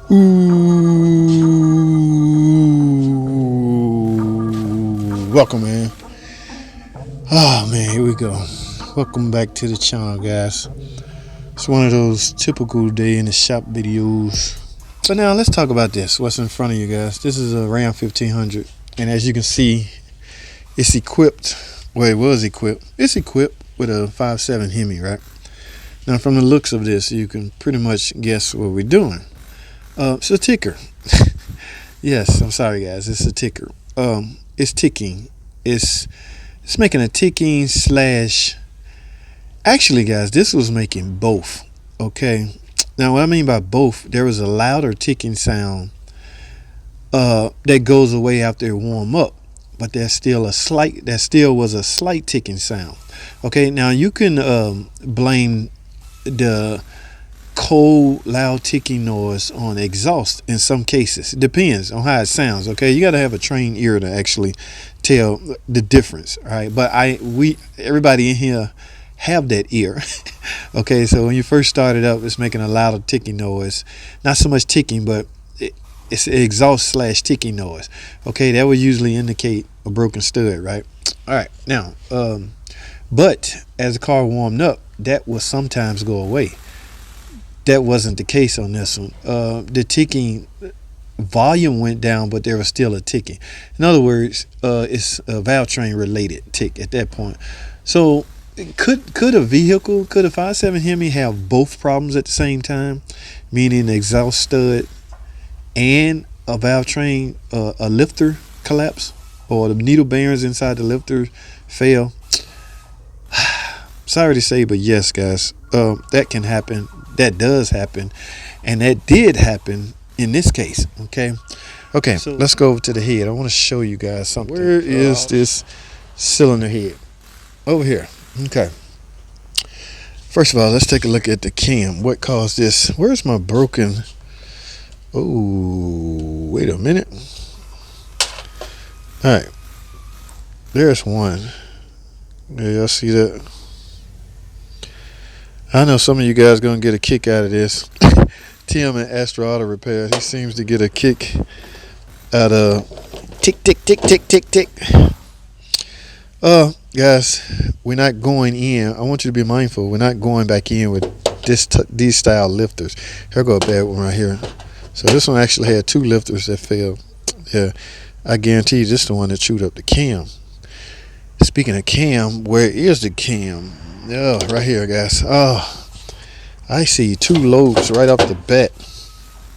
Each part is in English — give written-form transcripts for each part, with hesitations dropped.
Ooh, welcome, man. Oh man, here we go. Welcome back to the channel, guys. It's one of those typical day in the shop videos. But now let's talk about this. What's in front of you guys? This is a Ram 1500, and as you can see, it's equipped. Well, it was equipped. It's equipped with a 5.7 Hemi, right? Now, from the looks of this, you can pretty much guess what we're doing. It's a ticker. Yes, I'm sorry, guys. It's a ticker. It's ticking. It's making a ticking slash. Actually, guys, this was making both. Okay. Now, what I mean by both, there was a louder ticking sound that goes away after it warm up, but there still was a slight ticking sound. Okay. Now you can blame the cold, loud ticking noise on exhaust in some cases. It depends on how it sounds. Okay, you got to have a trained ear to actually tell the difference. All right, but everybody in here have that ear. Okay, so when you first started up, it's making a louder ticking noise. Not so much ticking, but it's exhaust slash ticking noise. Okay, that would usually indicate a broken stud, right? All right, now, but as the car warmed up, that will sometimes go away. That wasn't the case on this one. The ticking volume went down, but there was still a ticking. In other words, it's a valve train related tick at that point. So could a 5.7 Hemi have both problems at the same time, meaning the exhaust stud and a valve train, a lifter collapse, or the needle bearings inside the lifter fail? Sorry to say, but yes, guys, that can happen. That does happen, and that did happen in this case. Okay, so let's go over to the head. I want to show you guys something. Where is this cylinder head? Over here. Okay, first of all, let's take a look at the cam. What caused this? Where's my broken? Oh, wait a minute. All right, there's one. Yeah, y'all see that? I know some of you guys gonna get a kick out of this. Tim and Astro Auto Repair, he seems to get a kick out of tick tick tick tick tick tick. Guys, we're not going in. I want you to be mindful. We're not going back in with these style lifters. Here go a bad one right here. So this one actually had two lifters that failed. Yeah, I guarantee you this is the one that chewed up the cam. Speaking of cam, where is the cam? Yeah, right here, guys. Oh, I see two lobes right off the bat.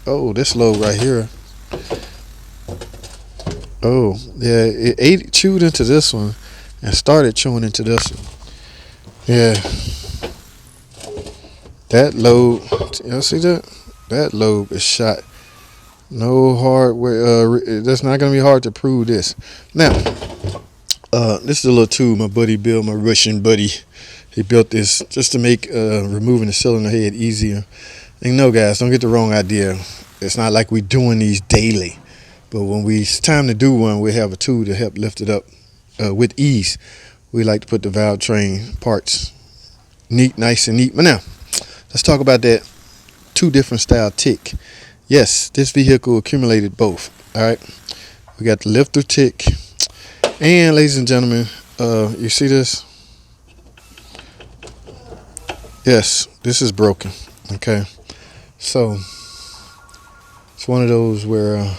Oh, this lobe right here. Oh, yeah, it chewed into this one and started chewing into this one. Yeah, that lobe. Y'all see that? That lobe is shot. No hardware. That's not gonna be hard to prove this. Now, this is a little tool my buddy built, my Russian buddy. He built this just to make removing the cylinder head easier. And no, guys, don't get the wrong idea. It's not like we're doing these daily. But when it's time to do one, we have a tool to help lift it up with ease. We like to put the valve train parts nice and neat. But now, let's talk about that two different style tick. Yes, this vehicle accumulated both. All right. We got the lifter tick. And ladies and gentlemen, you see this? Yes, this is broken. Okay, so it's one of those where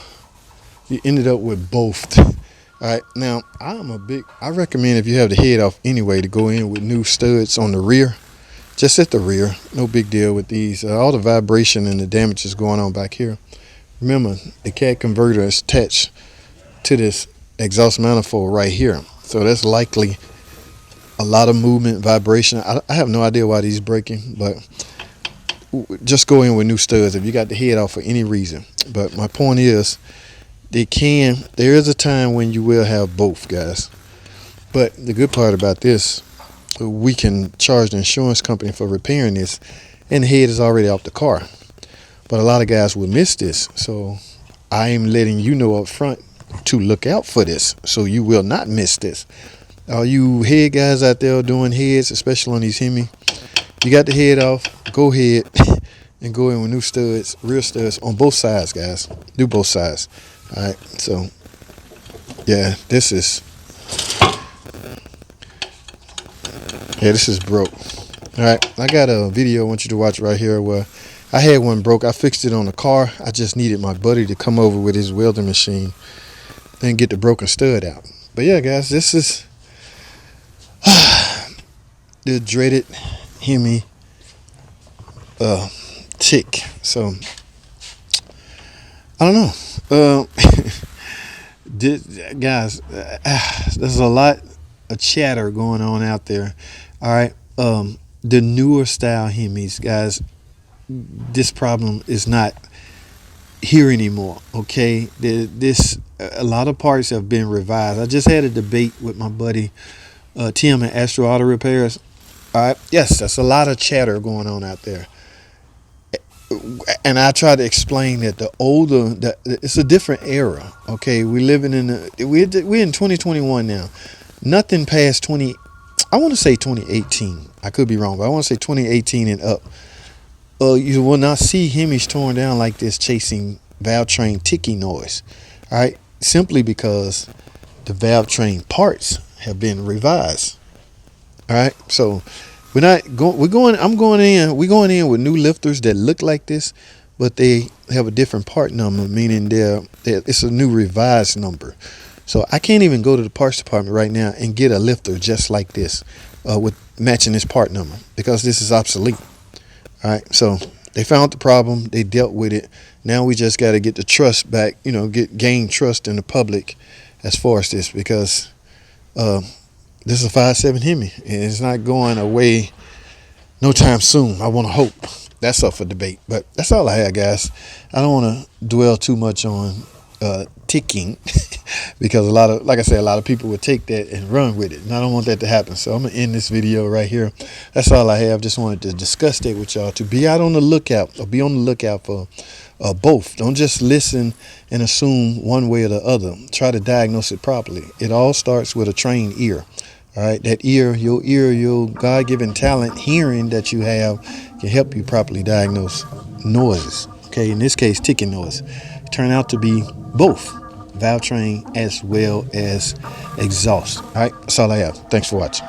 you ended up with both. All right, now I recommend if you have the head off anyway to go in with new studs on the rear, just at the rear. No big deal with these. All the vibration and the damage is going on back here. Remember, the CAD converter is attached to this exhaust manifold right here, so that's likely a lot of movement, vibration. I have no idea why these breaking, but just go in with new studs if you got the head off for any reason. But my point is, there is a time when you will have both, guys. But the good part about this, we can charge the insurance company for repairing this, and the head is already off the car. But a lot of guys will miss this, so I am letting you know up front to look out for this, so you will not miss this. All you head guys out there doing heads, especially on these Hemi, you got the head off, go ahead and go in with new studs, real studs on both sides, guys. Do both sides. All right, so yeah, this is broke. All right, I got a video I want you to watch right here where I had one broke. I fixed it on the car. I just needed my buddy to come over with his welding machine and get the broken stud out. But yeah, guys, this is the dreaded Hemi tick. So I don't know. Guys, there's a lot of chatter going on out there. All right. The newer style Hemis, guys, this problem is not here anymore. Okay. A lot of parts have been revised. I just had a debate with my buddy Tim at Astro Auto Repairs. All right. Yes, that's a lot of chatter going on out there. And I try to explain that it's a different era. Okay, we're in 2021 now. Nothing past I want to say 2018. I could be wrong, but I want to say 2018 and up. You will not see Hemis torn down like this, chasing valve train ticking noise. All right, simply because the valve train parts have been revised. All right, so we're going in with new lifters that look like this, but they have a different part number, meaning it's a new revised number. So I can't even go to the parts department right now and get a lifter just like this with matching this part number, because this is obsolete. All right, so they found the problem, they dealt with it. Now we just got to get the trust back, gain trust in the public as far as this, because this is a 5.7 Hemi, and it's not going away no time soon. I want to hope. That's up for debate, but that's all I have, guys. I don't want to dwell too much on ticking because a lot of people would take that and run with it, and I don't want that to happen. So I'm gonna end this video right here. That's all I have. Just wanted to discuss that with y'all, to be on the lookout for both. Don't just listen and assume one way or the other. Try to diagnose it properly. It all starts with a trained ear. All right, that ear, your God-given talent, hearing that you have, can help you properly diagnose noises. Okay, in this case, ticking noise. Turn out to be both valve train as well as exhaust. All right, that's all I have. Thanks for watching.